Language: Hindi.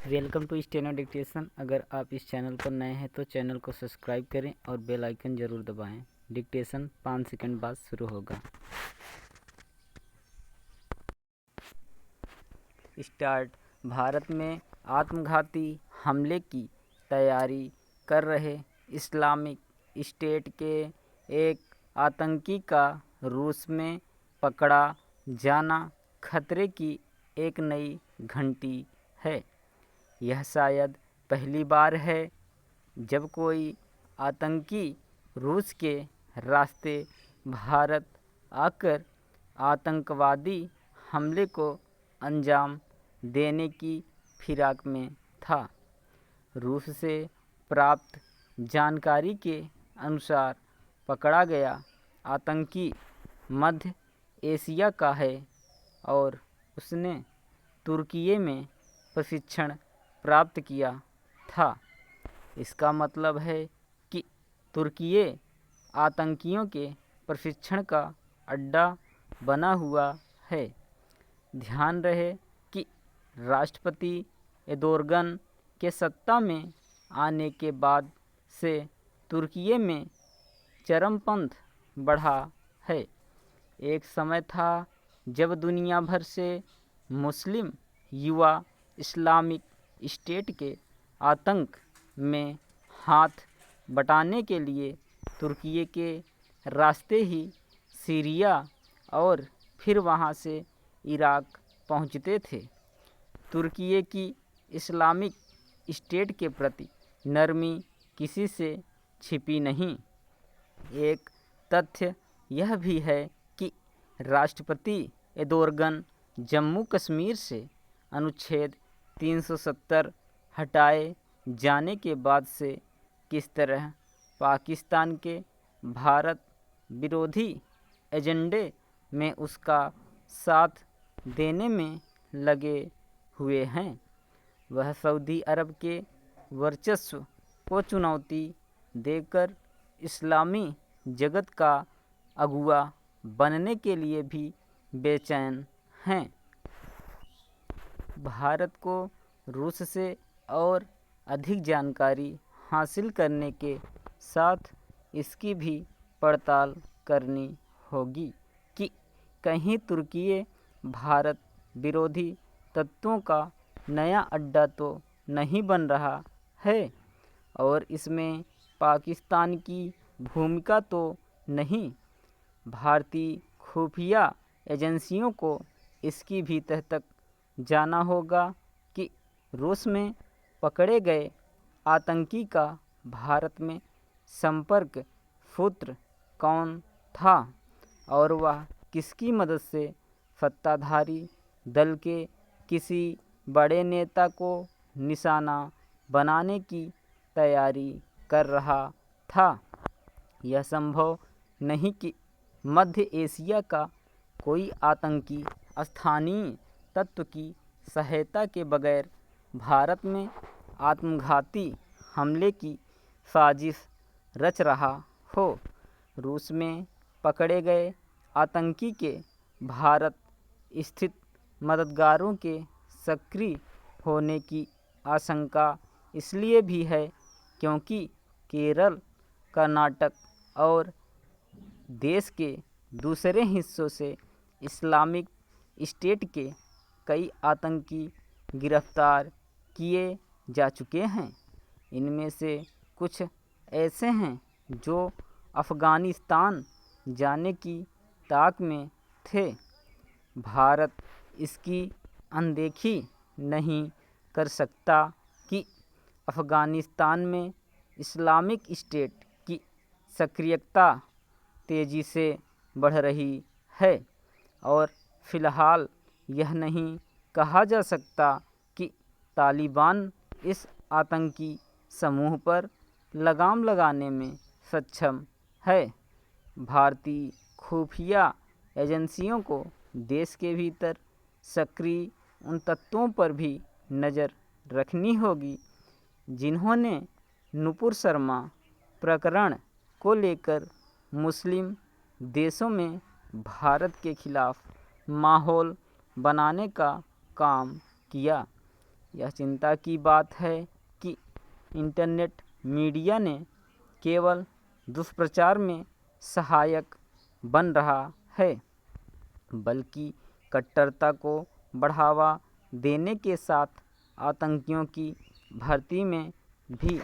Welcome to steno dictation. अगर आप इस चैनल पर नए हैं तो चैनल को सब्सक्राइब करें और बेल आइकन ज़रूर दबाएं। डिक्टेशन 5 सेकंड बाद शुरू होगा। स्टार्ट। भारत में आत्मघाती हमले की तैयारी कर रहे इस्लामिक स्टेट के एक आतंकी का रूस में पकड़ा जाना खतरे की एक नई घंटी है। यह शायद पहली बार है जब कोई आतंकी रूस के रास्ते भारत आकर आतंकवादी हमले को अंजाम देने की फिराक में था। रूस से प्राप्त जानकारी के अनुसार पकड़ा गया आतंकी मध्य एशिया का है और उसने तुर्की में प्रशिक्षण प्राप्त किया था। इसका मतलब है कि तुर्की आतंकियों के प्रशिक्षण का अड्डा बना हुआ है। ध्यान रहे कि राष्ट्रपति एर्दोगन के सत्ता में आने के बाद से तुर्की में चरमपंथ बढ़ा है। एक समय था जब दुनिया भर से मुस्लिम युवा इस्लामिक स्टेट के आतंक में हाथ बटाने के लिए तुर्की के रास्ते ही सीरिया और फिर वहां से इराक पहुंचते थे। तुर्की की इस्लामिक स्टेट के प्रति नरमी किसी से छिपी नहीं। एक तथ्य यह भी है कि राष्ट्रपति एर्दोगन जम्मू कश्मीर से अनुच्छेद 370 हटाए जाने के बाद से किस तरह पाकिस्तान के भारत विरोधी एजेंडे में उसका साथ देने में लगे हुए हैं। वह सऊदी अरब के वर्चस्व को चुनौती देकर इस्लामी जगत का अगुआ बनने के लिए भी बेचैन हैं। भारत को रूस से और अधिक जानकारी हासिल करने के साथ इसकी भी पड़ताल करनी होगी कि कहीं तुर्की भारत विरोधी तत्वों का नया अड्डा तो नहीं बन रहा है और इसमें पाकिस्तान की भूमिका तो नहीं। भारतीय खुफिया एजेंसियों को इसकी भी तह तक जाना होगा कि रूस में पकड़े गए आतंकी का भारत में संपर्क सूत्र कौन था और वह किसकी मदद से सत्ताधारी दल के किसी बड़े नेता को निशाना बनाने की तैयारी कर रहा था। यह संभव नहीं कि मध्य एशिया का कोई आतंकी स्थानीय तत्व की सहायता के बगैर भारत में आत्मघाती हमले की साजिश रच रहा हो। रूस में पकड़े गए आतंकी के भारत स्थित मददगारों के सक्रिय होने की आशंका इसलिए भी है क्योंकि केरल, कर्नाटक और देश के दूसरे हिस्सों से इस्लामिक स्टेट के कई आतंकी गिरफ्तार किए जा चुके हैं। इनमें से कुछ ऐसे हैं जो अफ़गानिस्तान जाने की ताक में थे। भारत इसकी अनदेखी नहीं कर सकता कि अफ़गानिस्तान में इस्लामिक स्टेट की सक्रियता तेज़ी से बढ़ रही है और फ़िलहाल यह नहीं कहा जा सकता कि तालिबान इस आतंकी समूह पर लगाम लगाने में सक्षम है। भारतीय खुफिया एजेंसियों को देश के भीतर सक्रिय उन तत्वों पर भी नज़र रखनी होगी जिन्होंने नुपुर शर्मा प्रकरण को लेकर मुस्लिम देशों में भारत के खिलाफ माहौल बनाने का काम किया। यह चिंता की बात है कि इंटरनेट मीडिया ने केवल दुष्प्रचार में सहायक बन रहा है, बल्कि कट्टरता को बढ़ावा देने के साथ आतंकियों की भर्ती में भी